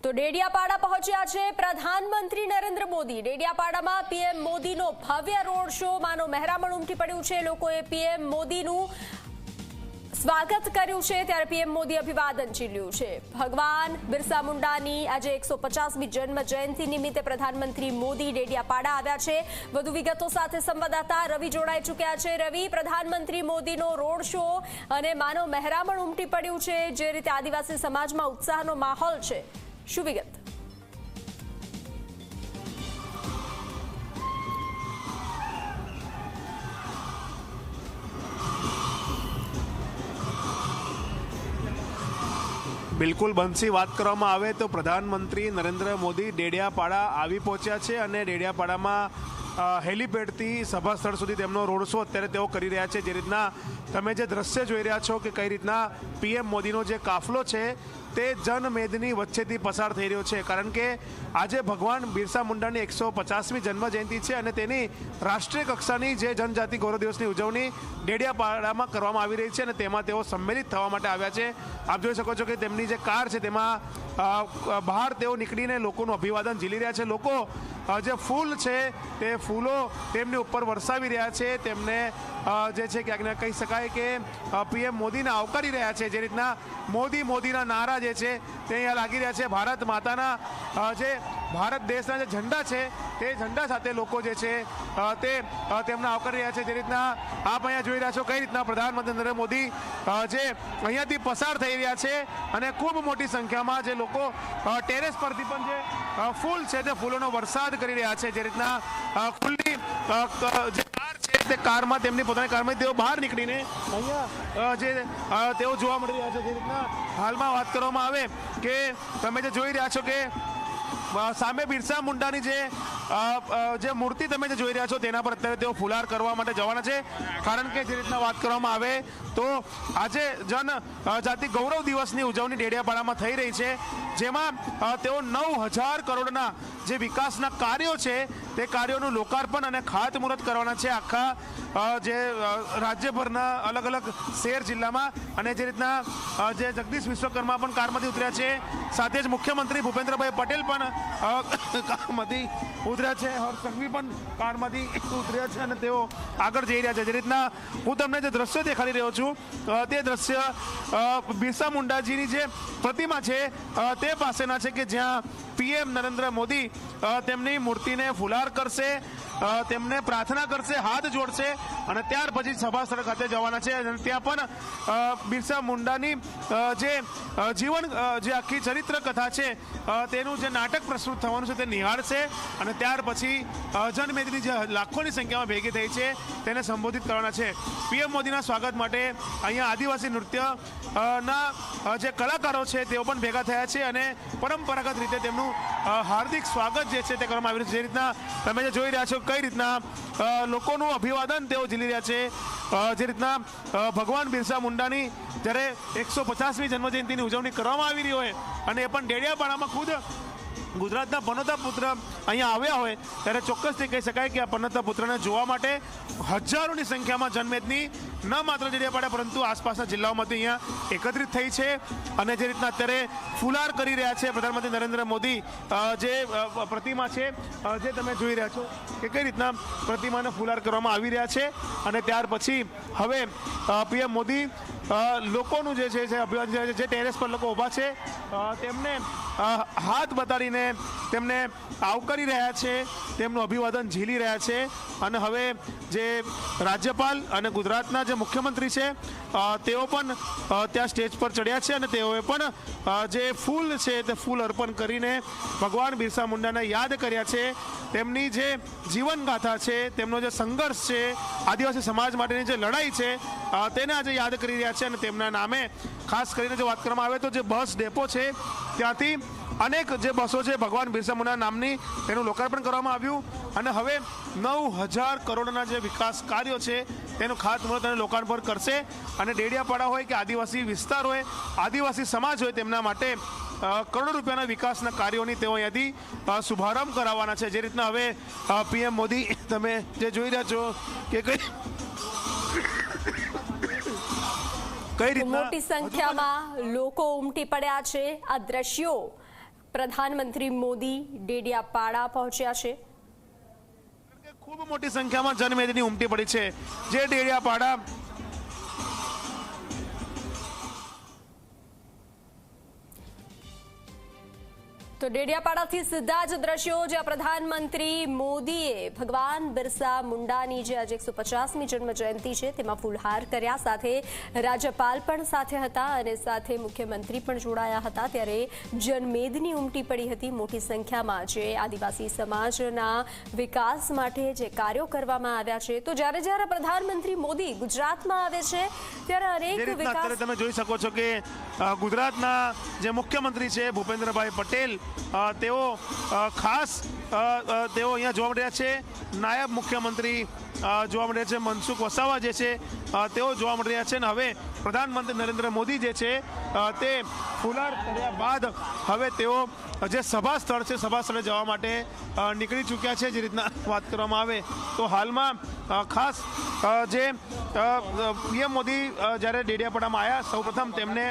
તો ડેડિયાપાડા પહોંચ્યા છે પ્રધાનમંત્રી નરેન્દ્ર મોદી। ડેડિયાપાડામાં પીએમ મોદીનો ભવ્ય રોડ શો માનો મહેરામણ ઉમટી પડ્યું છે। લોકોએ પીએમ મોદીનું સ્વાગત કર્યું છે, ત્યારે પીએમ મોદી અભિવાદન ઝીલ્યું છે। ભગવાન બિરસા મુંડાની આજે 150મી જન્મ જયંતિ નિમિત્તે પ્રધાનમંત્રી મોદી ડેડિયાપાડા આવ્યા છે। વધુ વિગતો સાથે સંવાદદાતા રવિ જોડાઈ ચૂક્યા છે। રવિ, પ્રધાનમંત્રી મોદીનો રોડ શો અને માનો મહેરામણ ઉમટી પડ્યું છે, જે રીતે આદિવાસી સમાજમાં ઉત્સાહનો માહોલ છે, શું વિગત? બિલકુલ બંસી, વાત કરવામાં આવે તો પ્રધાનમંત્રી નરેન્દ્ર મોદી ડેડિયાપાડા આવી પહોંચ્યા છે અને ડેડિયાપાડામાં હેલિપેડથી સભા સ્થળ સુધી તેમનો રોડ શો અત્યારે તેઓ કરી રહ્યા છે। જે રીતના તમે જે દ્રશ્ય જોઈ રહ્યા છો કે કઈ રીતના પીએમ મોદીનો જે કાફલો છે તે જનમેદની વચ્ચેથી પસાર થઈ રહ્યો છે, કારણ કે આજે ભગવાન બિરસા મુંડાની 150મી જન્મ જયંતિ છે અને તેની રાષ્ટ્રીય કક્ષાની જે જનજાતિ ગૌરવ દિવસની ઉજવણી ડેડિયાપાડામાં કરવામાં આવી રહી છે અને તેમાં તેઓ સંમેલિત થવા માટે આવ્યા છે। આપ જોઈ શકો છો કે તેમની જે કાર છે તેમાં બહાર તેઓ નીકળીને લોકોનું અભિવાદન ઝીલી રહ્યા છે। લોકો જે ફૂલ છે તે ફૂલો તેમની ઉપર વરસાવી રહ્યા છે, તેમને જે છે ક્યાંક કહી શકાય કે પીએમ મોદીને આવકારી રહ્યા છે। જે રીતના મોદી મોદીના નારા જે છે તે અહીંયા લાગી રહ્યા છે। ભારત માતાના જે ભારત દેશના જે ઝંડા છે તે ઝંડા સાથે લોકો જે છે તે તેમને આવકારી રહ્યા છે। જે રીતના આપ અહીંયા જોઈ રહ્યા છો કઈ રીતના પ્રધાનમંત્રી નરેન્દ્ર મોદી જે અહીંયાથી પસાર થઈ રહ્યા છે અને ખૂબ મોટી સંખ્યામાં જે લોકો ટેરેસ પરથી પણ જે ફૂલ છે તે ફૂલોનો વરસાદ કરી રહ્યા છે। જે રીતના ખુલ્લી જે કાર છે તે કારમાં તેમની પોતાની કારમાં તેઓ બહાર નીકળીને અહીંયા જે તેઓ જોવા મળી રહ્યા છે। જે રીતના હાલમાં વાત કરવામાં આવે કે તમે જે જોઈ રહ્યા છો કે સામે બિરસા મુંડાની જે મૂર્તિ તમે જે જોઈ રહ્યા છો તેના પર અત્યારે તેઓ ફુલાર કરવા માટે જવાના છે, કારણ કે જે રીતના વાત કરવામાં આવે તો આજે જનજાતિ ગૌરવ દિવસની ઉજવણી ડેડિયાપાડામાં થઈ રહી છે, જેમાં તેઓ 9000 કરોડના જે વિકાસના કાર્યો છે તે કાર્યોનું લોકાર્પણ અને ખાતમુહૂર્ત કરવાના છે આખા જે રાજ્યભરના અલગ અલગ શહેર જિલ્લામાં। અને જે રીતના જે જગદીશ વિશ્વકર્મા પણ કારમાંથી ઉતર્યા છે, સાથે જ મુખ્યમંત્રી ભૂપેન્દ્રભાઈ પટેલ પણ કારમાંથી ઉતર્યા છે, હર્ષ સંઘવી પણ કારમાંથી ઉતર્યા છે અને તેઓ આગળ જઈ રહ્યા છે। જે રીતના હું તમને જે દ્રશ્ય દેખાડી રહ્યો છું તે દ્રશ્ય બિરસા મુંડાજીની જે પ્રતિમા છે તે પાસેના છે, કે જ્યાં પીએમ નરેન્દ્ર મોદી તેમની મૂર્તિને ફુલાર કરશે, તેમને પ્રાર્થના કરશે, હાથ જોડશે અને ત્યાર પછી સભા સ્થળ ખાતે જવાના છે અને ત્યાં પણ બિરસા મુંડાની જે જીવન જે આખી ચરિત્ર કથા છે તેનું જે નાટક પ્રસ્તુત થવાનું છે તે નિહાળશે અને ત્યાર પછી જનમેદની જે લાખોની સંખ્યામાં ભેગી થઈ છે તેને સંબોધિત કરવાના છે। પીએમ મોદીના સ્વાગત માટે અહીંયા આદિવાસી નૃત્યના જે કલાકારો છે તેઓ પણ ભેગા થયા છે અને પરંપરાગત રીતે તેમનું હાર્દિક સ્વાગત જે છે તે કરવામાં આવી રહ્યું છે। જે રીતના તમે જે જોઈ રહ્યા છો કઈ રીતના લોકોનું અભિવાદન તેઓ ઝીલી રહ્યા છે। જે રીતના ભગવાન બિરસા મુંડાની જ્યારે 150મી જન્મજયંતિની ઉજવણી કરવામાં આવી રહી હોય અને એ પણ ડેડિયાપાડામાં ખુદ ગુજરાતના પનોતા પુત્ર અહીંયા આવ્યા હોય ત્યારે ચોક્કસથી કહી શકાય કે આ પનોતા પુત્રને જોવા માટે હજારોની સંખ્યામાં જનમેદની ન માત્ર ડેડિયાપાડા પરંતુ આસપાસના જિલ્લાઓમાંથી અહીંયા એકત્રિત થઈ છે અને જે રીતના અત્યારે ફુલાર કરી રહ્યા છે પ્રધાનમંત્રી નરેન્દ્ર મોદી જે પ્રતિમા છે જે તમે જોઈ રહ્યા છો કે કઈ રીતના પ્રતિમાને ફુલાર કરવામાં આવી રહ્યા છે અને ત્યાર પછી હવે પીએમ મોદી લોકોનું જે છે અભિવાદન જે ટેરેસ પર લોકો ઊભા છે તેમને હાથ બતાડીને તેમને આવકારી રહ્યા છે, તેમનું અભિવાદન ઝીલી રહ્યા છે અને હવે જે રાજ્યપાલ અને ગુજરાતના જે મુખ્યમંત્રી છે તેઓ પણ ત્યાં સ્ટેજ પર ચડ્યા છે અને તેઓએ પણ જે ફૂલ છે તે ફૂલ અર્પણ કરીને ભગવાન બિરસા મુંડાને યાદ કર્યા છે। તેમની જે જીવનગાથા છે, તેમનો જે સંઘર્ષ છે, આદિવાસી સમાજ માટેની જે લડાઈ છે તેને આજે યાદ કરી રહ્યા છે અને તેમના નામે ખાસ કરીને જો વાત કરવામાં આવે તો જે બસ ડેપો છે ત્યાંથી અનેક જે બસો છે ભગવાન બિરસા મુંડા નામની તેનું લોકાર્પણ કરવામાં આવ્યું અને હવે 9000 કરોડના જે વિકાસ કાર્યો છે તેનું ખાતમુહૂર્ત અને લોકાર્પણ કરશે અને ડેડિયાપાડા હોય કે આદિવાસી વિસ્તાર હોય, આદિવાસી સમાજ હોય, તેમના માટે કરોડો રૂપિયાના વિકાસના કાર્યોની તેઓ અહીંયાથી શુભારંભ કરાવવાના છે। જે રીતના હવે પીએમ મોદી તમે જે જોઈ રહ્યા છો કે કઈ રીતના મોટી સંખ્યામાં લોકો ઉમટી પડ્યા છે। આ દ્રશ્યો પ્રધાનમંત્રી મોદી ડેડિયાપાડા પહોંચ્યા છે। ખૂબ મોટી સંખ્યામાં જનમેદની ઉમટી પડી છે, જે ડેડિયાપાડા તો ડેડિયાપાડાથી સીધા જ દ્રશ્યો જ્યાં પ્રધાનમંત્રી મોદીએ ભગવાન બિરસા મુંડાની જે આજે 150મી જન્મ જયંતિ છે તેમાં ફૂલહાર કર્યા, સાથે રાજ્યપાલ પણ સાથે હતા અને સાથે મુખ્યમંત્રી પણ જોડાયા હતા, ત્યારે જનમેદની ઉમટી પડી હતી। મોટી સંખ્યામાં જે આદિવાસી સમાજના વિકાસ માટે જે કાર્યો કરવામાં આવ્યા છે, તો જ્યારે પ્રધાનમંત્રી મોદી ગુજરાતમાં આવે છે ત્યારે અનેક વિકાસ તમે જોઈ શકો છો કે ગુજરાતના જે મુખ્યમંત્રી છે ભૂપેન્દ્રભાઈ પટેલ તેઓ ખાસ તેઓ અહીંયા જોવા મળ્યા છે। નાયબ મુખ્યમંત્રી જોવા મળ્યા છે, મનસુખ વસાવા જે છે તેઓ જોવા મળી રહ્યા છે અને હવે પ્રધાનમંત્રી નરેન્દ્ર મોદી જે છે તે ફુલાર કર્યા બાદ હવે તેઓ જે સભા સ્થળ છે સભા સ્થળે જવા માટે નીકળી ચૂક્યા છે। જે રીતના વાત કરવામાં આવે તો હાલમાં ખાસ જે પીએમ મોદી જ્યારે ડેડિયાપાડામાં આવ્યા સૌપ્રથમ તેમને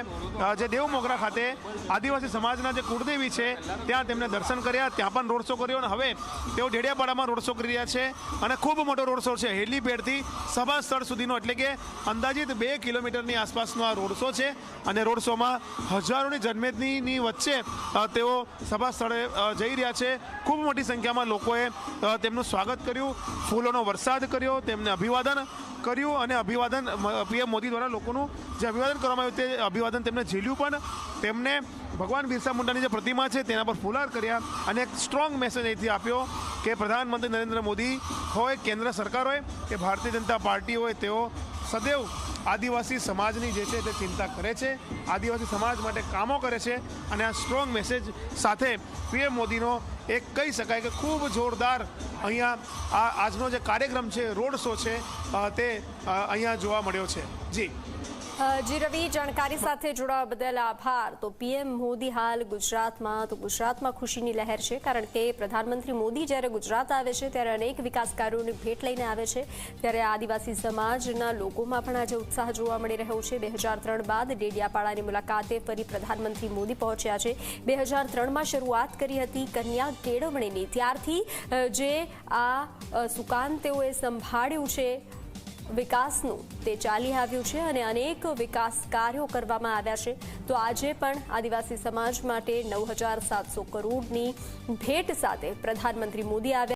જે દેવમોગરા ખાતે આદિવાસી સમાજના જે કુળદેવી છે ત્યાં તેમને દર્શન કર્યા, ત્યાં પણ રોડ શો કર્યો અને હવે તેઓ ડેડિયાપાડામાં રોડ શો કરી રહ્યા છે અને ખૂબ મોટો રોડ શો છે, હેલીપેડથી સભા સ્થળ સુધીનો, એટલે કે અંદાજિત 2 કિલોમીટરની આસપાસનો આ રોડ શો છે અને રોડ શોમાં હજારોની જનમેદનીની વચ્ચે તેઓ સભા સ્થળે જઈ રહ્યા છે। ખૂબ મોટી સંખ્યામાં લોકોએ તેમનું સ્વાગત કર્યું, ફૂલોનો વરસાદ કર્યો, તેમને અભિવાદન કર્યું અને અભિવાદન પીએમ મોદી દ્વારા લોકોનું જે અભિવાદન કરવામાં આવ્યું તે અભિવાદન તેમને ઝીલ્યું પણ। તેમને ભગવાન બિરસા મુંડાની જે પ્રતિમા છે તેના પર ફુલાર કર્યા અને એક સ્ટ્રોંગ મેસેજ અહીંથી આપ્યો કે પ્રધાનમંત્રી નરેન્દ્ર મોદી હોય, કેન્દ્ર સરકાર હોય કે ભારતીય જનતા પાર્ટી હોય, તેઓ સદૈવ આદિવાસી સમાજની જે છે તે ચિંતા કરે છે, આદિવાસી સમાજ માટે કામો કરે છે અને આ સ્ટ્રોંગ મેસેજ સાથે પીએમ મોદીનો એક કહી શકાય કે ખૂબ જોરદાર અહીંયા આજનો જે કાર્યક્રમ છે, રોડ શો છે તે અહીંયા જોવા મળ્યો છે। જી રવિ, જાણકારી સાથે જોડાવા બદલ આભાર। તો પીએમ મોદી હાલ ગુજરાતમાં ખુશીની લહેર છે, કારણ કે પ્રધાનમંત્રી મોદી જ્યારે ગુજરાત આવે છે ત્યારે અનેક વિકાસ કાર્યોની ભેટ લઈને આવે છે, ત્યારે આદિવાસી સમાજના લોકોમાં પણ આજે ઉત્સાહ જોવા મળી રહ્યો છે। 2003 બાદ ડેડિયાપાડાની મુલાકાતે ફરી પ્રધાનમંત્રી મોદી પહોંચ્યા છે। 2003માં શરૂઆત કરી હતી કન્યા કેળવણીની, ત્યારથી જે આ સુકાન તેઓએ સંભાળ્યું છે વિકાસનું તે ચાલી આવ્યું છે અને અનેક વિકાસ કાર્યો કરવામાં આવ્યા છે। તો આજે પણ આદિવાસી સમાજ માટે 9,700 કરોડની ભેટ સાથે પ્રધાનમંત્રી મોદી આવ્યા।